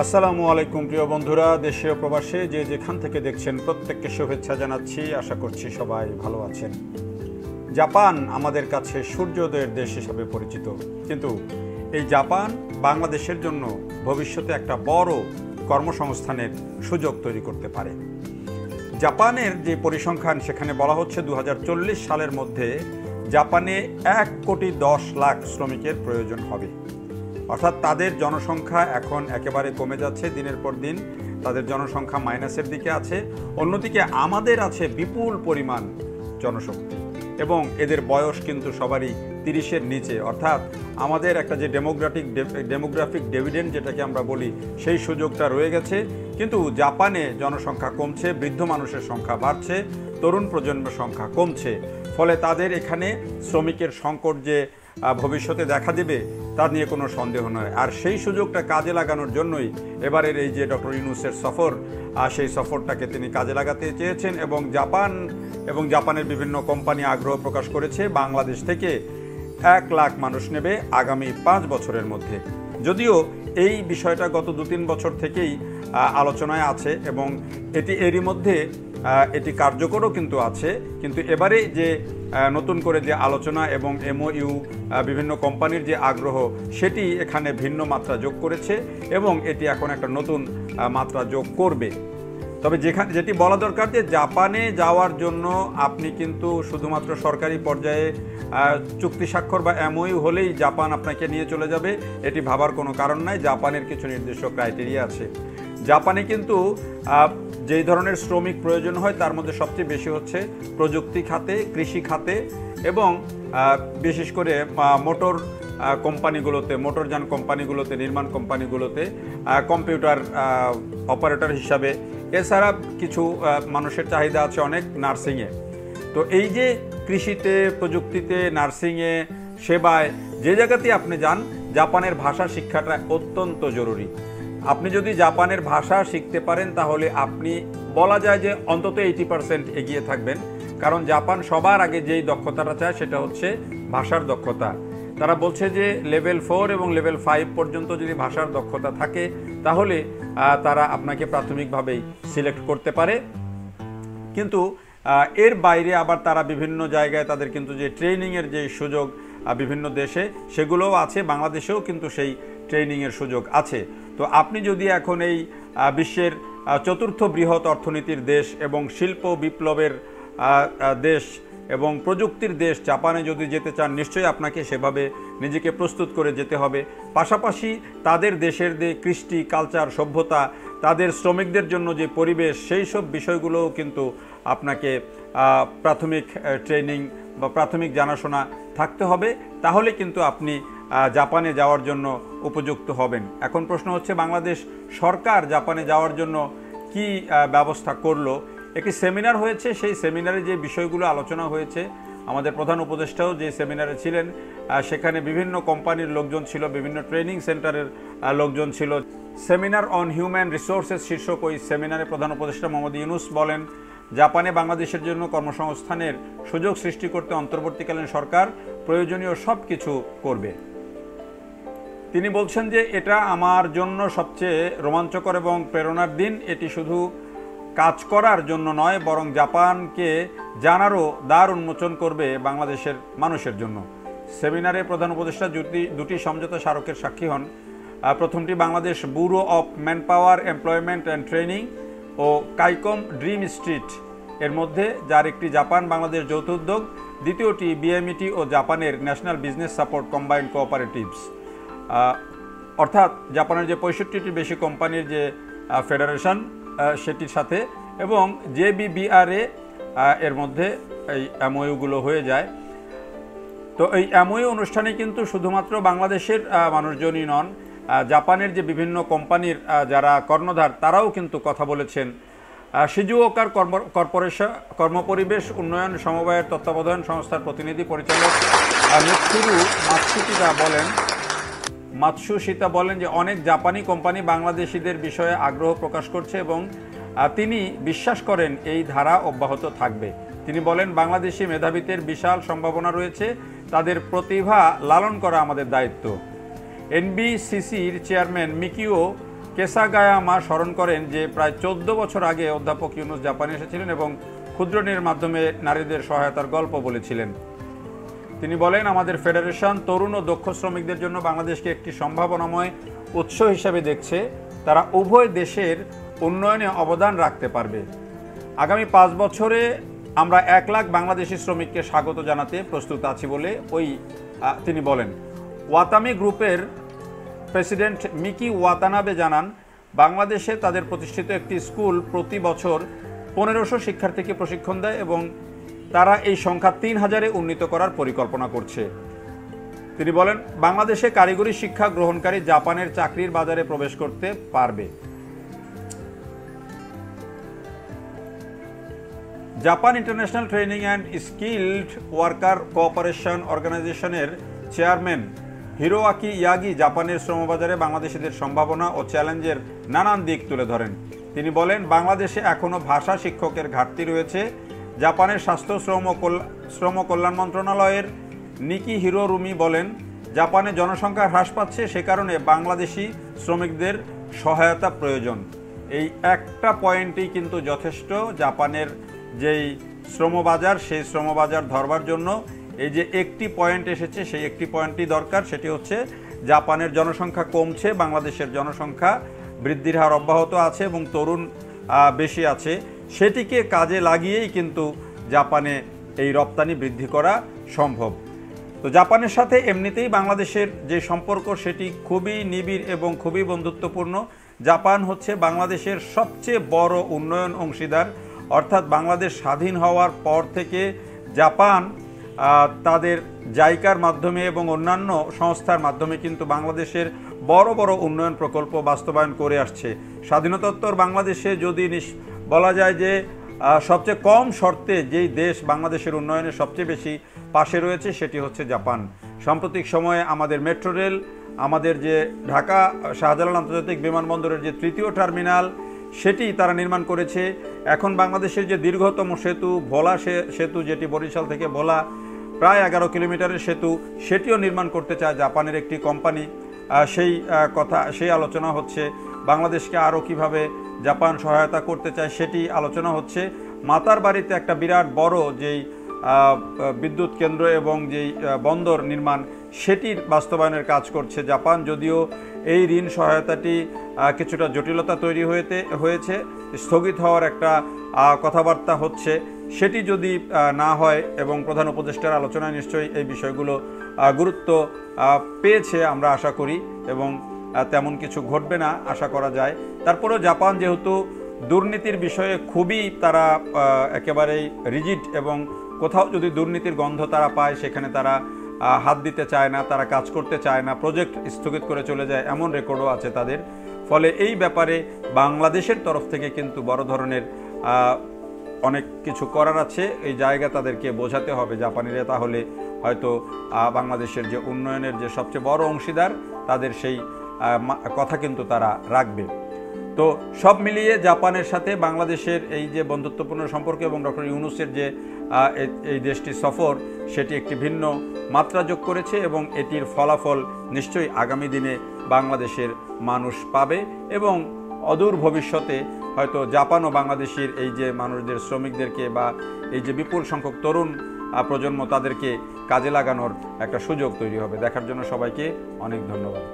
আসসালামু আলাইকুম প্রিয় বন্ধুরা, দেশে ও প্রবাসে যে যেখান থেকে দেখছেন প্রত্যেককে শুভেচ্ছা জানাচ্ছি। আশা করছি সবাই ভালো আছেন। জাপান আমাদের কাছে সূর্যোদয়ের দেশ হিসাবে পরিচিত, কিন্তু এই জাপান বাংলাদেশের জন্য ভবিষ্যতে একটা বড় কর্মসংস্থানের সুযোগ তৈরি করতে পারে। জাপানের যে পরিসংখ্যান, সেখানে বলা হচ্ছে 2040 সালের মধ্যে জাপানে 1,10,00,000 শ্রমিকের প্রয়োজন হবে। অর্থাৎ তাদের জনসংখ্যা এখন একেবারে কমে যাচ্ছে, দিনের পর দিন তাদের জনসংখ্যা মাইনাসের দিকে আছে। অন্যদিকে আমাদের আছে বিপুল পরিমাণ জনশক্তি এবং এদের বয়স কিন্তু সবারই 30-এর নিচে। অর্থাৎ আমাদের একটা যে ডেমোগ্রাফিক ডিভিডেন্ড যেটাকে আমরা বলি, সেই সুযোগটা রয়ে গেছে। কিন্তু জাপানে জনসংখ্যা কমছে, বৃদ্ধ মানুষের সংখ্যা বাড়ছে, তরুণ প্রজন্মের সংখ্যা কমছে। ফলে তাদের এখানে শ্রমিকের সংকট যে ভবিষ্যতে দেখা দেবে তা নিয়ে কোনো সন্দেহ নয়। আর সেই সুযোগটা কাজে লাগানোর জন্যই এবারের এই যে ডক্টর ইউনূসের সফর, সেই সফরটাকে তিনি কাজে লাগাতে চেয়েছেন এবং জাপানের বিভিন্ন কোম্পানি আগ্রহ প্রকাশ করেছে বাংলাদেশ থেকে 1 লাখ মানুষ নেবে আগামী 5 বছরের মধ্যে। যদিও এই বিষয়টা গত 2-3 বছর থেকেই আলোচনায় আছে এবং এরই মধ্যে এটি কার্যকরও কিন্তু আছে, কিন্তু এবারে যে নতুন করে যে আলোচনা এবং এমওইউ, বিভিন্ন কোম্পানির যে আগ্রহ, সেটি এখানে ভিন্ন মাত্রা যোগ করেছে এবং এটি এখন একটা নতুন মাত্রা যোগ করবে। তবে যেটি বলা দরকার যে জাপানে যাওয়ার জন্য আপনি কিন্তু শুধুমাত্র সরকারি পর্যায়ে চুক্তি স্বাক্ষর বা এমওইউ হলেই জাপান আপনাকে নিয়ে চলে যাবে, এটি ভাবার কোনো কারণ নাই। জাপানের কিছু নির্দিষ্ট ক্রাইটেরিয়া আছে। জাপানে কিন্তু যেই ধরনের শ্রমিক প্রয়োজন হয় তার মধ্যে সবচেয়ে বেশি হচ্ছে প্রযুক্তি খাতে, কৃষি খাতে এবং বিশেষ করে মোটর কোম্পানিগুলোতে, মোটরযান কোম্পানিগুলোতে, নির্মাণ কোম্পানিগুলোতে কম্পিউটার অপারেটর হিসাবে। এছাড়া কিছু মানুষের চাহিদা আছে অনেক নার্সিংয়ে। তো এই যে কৃষিতে, প্রযুক্তিতে, নার্সিংয়ে, সেবায়, যে জায়গাতেই আপনি যান, জাপানের ভাষা শিক্ষাটা অত্যন্ত জরুরি। আপনি যদি জাপানের ভাষা শিখতে পারেন তাহলে আপনি বলা যায় যে অন্তত 80% এগিয়ে থাকবেন। কারণ জাপান সবার আগে যেই দক্ষতাটা চায় সেটা হচ্ছে ভাষার দক্ষতা। তারা বলছে যে লেভেল 4 এবং লেভেল 5 পর্যন্ত যদি ভাষার দক্ষতা থাকে তাহলে তারা আপনাকে প্রাথমিকভাবেই সিলেক্ট করতে পারে। কিন্তু এর বাইরে আবার তারা বিভিন্ন জায়গায় তাদের কিন্তু যে ট্রেনিংয়ের যে সুযোগ বিভিন্ন দেশে, সেগুলোও আছে। বাংলাদেশেও কিন্তু সেই ট্রেনিংয়ের সুযোগ আছে। তো আপনি যদি এখন এই বিশ্বের 4র্থ বৃহৎ অর্থনীতির দেশ এবং শিল্প বিপ্লবের দেশ এবং প্রযুক্তির দেশ জাপানে যদি যেতে চান, নিশ্চয়ই আপনাকে সেভাবে নিজেকে প্রস্তুত করে যেতে হবে। পাশাপাশি তাদের দেশের যে কৃষ্টি, কালচার, সভ্যতা, তাদের শ্রমিকদের জন্য যে পরিবেশ, সেই সব বিষয়গুলোও কিন্তু আপনাকে প্রাথমিক ট্রেনিং বা প্রাথমিক জানাশোনা থাকতে হবে। তাহলে কিন্তু আপনি জাপানে যাওয়ার জন্য উপযুক্ত হবেন। এখন প্রশ্ন হচ্ছে, বাংলাদেশ সরকার জাপানে যাওয়ার জন্য কি ব্যবস্থা করলো? একটি সেমিনার হয়েছে, সেই সেমিনারে যে বিষয়গুলো আলোচনা হয়েছে, আমাদের প্রধান উপদেষ্টাও যে সেমিনারে ছিলেন, সেখানে বিভিন্ন কোম্পানির লোকজন ছিল, বিভিন্ন ট্রেনিং সেন্টারের লোকজন ছিল। সেমিনার অন হিউম্যান রিসোর্সেস শীর্ষক ওই সেমিনারে প্রধান উপদেষ্টা মোহাম্মদ ইউনূস বলেন, জাপানে বাংলাদেশের জন্য কর্মসংস্থানের সুযোগ সৃষ্টি করতে অন্তর্বর্তীকালীন সরকার প্রয়োজনীয় সব কিছু করবে। তিনি বলছেন যে এটা আমার জন্য সবচেয়ে রোমাঞ্চকর এবং প্রেরণার দিন। এটি শুধু কাজ করার জন্য নয়, বরং জাপানকে জানারও দ্বার উন্মোচন করবে বাংলাদেশের মানুষের জন্য। সেমিনারে প্রধান উপদেষ্টা দুটি সমঝোতা স্মারকের সাক্ষী হন। প্রথমটি Bangladesh bureau of manpower, employment and training ও কাইকম ড্রিম স্ট্রিট এর মধ্যে, যার একটি জাপান বাংলাদেশ যৌথ উদ্যোগ। দ্বিতীয়টি বিএমইটি ও জাপানের national business support combined cooperatives, অর্থাৎ জাপানের যে 65টির বেশি কোম্পানির যে ফেডারেশন, সেটির সাথে, এবং জেবিবিআরএ এর মধ্যে এই এমওইউগুলো হয়ে যায়। তো এই এমওইউ অনুষ্ঠানে কিন্তু শুধুমাত্র বাংলাদেশের মানুষজনই নন, জাপানের যে বিভিন্ন কোম্পানির যারা কর্ণধার তারাও কিন্তু কথা বলেছেন। শিজুওকার কর্মপরিবেশ উন্নয়ন সমবায়ের তত্ত্বাবধান সংস্থার প্রতিনিধি পরিচালক মাতসুশিতা বলেন যে অনেক জাপানি কোম্পানি বাংলাদেশিদের বিষয়ে আগ্রহ প্রকাশ করছে এবং তিনি বিশ্বাস করেন এই ধারা অব্যাহত থাকবে। তিনি বলেন, বাংলাদেশি মেধাবীদের বিশাল সম্ভাবনা রয়েছে, তাদের প্রতিভা লালন করা আমাদের দায়িত্ব। এনবিসিসির চেয়ারম্যান মিকিও কেসাগায়ামা স্মরণ করেন যে প্রায় 14 বছর আগে অধ্যাপক ইউনুস জাপানে এসেছিলেন এবং ক্ষুদ্র ঋণের মাধ্যমে নারীদের সহায়তার গল্প বলেছিলেন। তিনি বলেন, আমাদের ফেডারেশন তরুণ ও দক্ষ শ্রমিকদের জন্য বাংলাদেশকে একটি সম্ভাবনাময় উৎস হিসেবে দেখছে। তারা উভয় দেশের উন্নয়নে অবদান রাখতে পারবে। আগামী 5 বছরে আমরা 1 লাখ বাংলাদেশি শ্রমিককে স্বাগত জানাতে প্রস্তুত আছি বলে তিনি বলেন। ওয়াতামি গ্রুপের প্রেসিডেন্ট মিকি ওয়াতানাবে জানান, বাংলাদেশে তাদের প্রতিষ্ঠিত একটি স্কুল প্রতি বছর 1500 শিক্ষার্থীকে প্রশিক্ষণ দেয় এবং তারা এই সংখ্যা 3000-এ উন্নীত করার পরিকল্পনা করছে। তিনি বলেন, বাংলাদেশে কারিগরি শিক্ষা গ্রহণকারী জাপানের চাকরির বাজারে প্রবেশ করতে পারবে। Japan international training and skilled worker cooperation অর্গানাইজেশনের চেয়ারম্যান হিরোয়াকি ইয়াগি জাপানের শ্রমবাজারে বাংলাদেশিদের সম্ভাবনা ও চ্যালেঞ্জের নানান দিক তুলে ধরেন। তিনি বলেন, বাংলাদেশে এখনও ভাষা শিক্ষকের ঘাটতি রয়েছে। জাপানের স্বাস্থ্য শ্রম কল্যাণ মন্ত্রণালয়ের নিকি হিরোরুমি বলেন, জাপানে জনসংখ্যা হ্রাস পাচ্ছে, সে কারণে বাংলাদেশি শ্রমিকদের সহায়তা প্রয়োজন। এই একটা পয়েন্টই কিন্তু যথেষ্ট। জাপানের যেই শ্রমবাজার, সেই শ্রমবাজার ধরবার জন্য এই যে একটি পয়েন্ট এসেছে, সেই একটি পয়েন্টই দরকার। সেটি হচ্ছে জাপানের জনসংখ্যা কমছে, বাংলাদেশের জনসংখ্যা বৃদ্ধির হার অব্যাহত আছে এবং তরুণ বেশি আছে। সেটিকে কাজে লাগিয়েই কিন্তু জাপানে এই রপ্তানি বৃদ্ধি করা সম্ভব। তো জাপানের সাথে এমনিতেই বাংলাদেশের যে সম্পর্ক সেটি খুবই নিবিড় এবং খুবই বন্ধুত্বপূর্ণ। জাপান হচ্ছে বাংলাদেশের সবচেয়ে বড় উন্নয়ন অংশীদার। অর্থাৎ বাংলাদেশ স্বাধীন হওয়ার পর থেকে জাপান তাদের জাইকার মাধ্যমে এবং অন্যান্য সংস্থার মাধ্যমে কিন্তু বাংলাদেশের বড় বড় উন্নয়ন প্রকল্প বাস্তবায়ন করে আসছে। স্বাধীনতোত্তর বাংলাদেশে যদি বলা যায় যে সবচেয়ে কম শর্তে যেই দেশ বাংলাদেশের উন্নয়নে সবচেয়ে বেশি পাশে রয়েছে সেটি হচ্ছে জাপান। সাম্প্রতিক সময়ে আমাদের মেট্রো রেল, আমাদের যে ঢাকা শাহজালাল আন্তর্জাতিক বিমানবন্দরের যে 3য় টার্মিনাল, সেটি তারা নির্মাণ করেছে। এখন বাংলাদেশের যে দীর্ঘতম সেতু ভোলা সেতু, যেটি বরিশাল থেকে ভোলা প্রায় 11 কিলোমিটারের সেতু, সেটিও নির্মাণ করতে চায় জাপানের একটি কোম্পানি। সেই আলোচনা হচ্ছে। বাংলাদেশকে আরও কিভাবে জাপান সহায়তা করতে চায় সেটি আলোচনা হচ্ছে। মাতার বাড়িতে একটা বিরাট বড় যেই বিদ্যুৎ কেন্দ্র এবং যেই বন্দর নির্মাণ, সেটির বাস্তবায়নের কাজ করছে জাপান। যদিও এই ঋণ সহায়তাটি কিছুটা জটিলতা তৈরি হয়েছে, স্থগিত হওয়ার একটা কথাবার্তা হচ্ছে। সেটি যদি না হয় এবং প্রধান উপদেষ্টার আলোচনায় নিশ্চয়ই এই বিষয়গুলো গুরুত্ব পেয়েছে আমরা আশা করি, এবং তেমন কিছু ঘটবে না আশা করা যায়। তারপরেও জাপান যেহেতু দুর্নীতির বিষয়ে খুবই তারা একেবারেই রিজিড, এবং কোথাও যদি দুর্নীতির গন্ধ তারা পায় সেখানে তারা হাত দিতে চায় না, তারা কাজ করতে চায় না, প্রজেক্ট স্থগিত করে চলে যায়, এমন রেকর্ডও আছে তাদের। ফলে এই ব্যাপারে বাংলাদেশের তরফ থেকে কিন্তু বড় ধরনের অনেক কিছু করার আছে। এই জায়গা তাদেরকে বোঝাতে হবে জাপানিরা, তাহলে হয়তো বাংলাদেশের যে উন্নয়নের যে সবচেয়ে বড় অংশীদার, তাদের সেই কথা কিন্তু তারা রাখবে। তো সব মিলিয়ে জাপানের সাথে বাংলাদেশের এই যে বন্ধুত্বপূর্ণ সম্পর্ক এবং ডক্টর ইউনূসের যে এই দেশটি সফর, সেটি একটি ভিন্ন মাত্রা যোগ করেছে এবং এটির ফলাফল নিশ্চয়ই আগামী দিনে বাংলাদেশের মানুষ পাবে এবং অদূর ভবিষ্যতে হয়তো জাপান ও বাংলাদেশের এই যে মানুষদের, শ্রমিকদেরকে বা এই যে বিপুল সংখ্যক তরুণ প্রজন্ম, তাদেরকে কাজে লাগানোর একটা সুযোগ তৈরি হবে। দেখার জন্য সবাইকে অনেক ধন্যবাদ।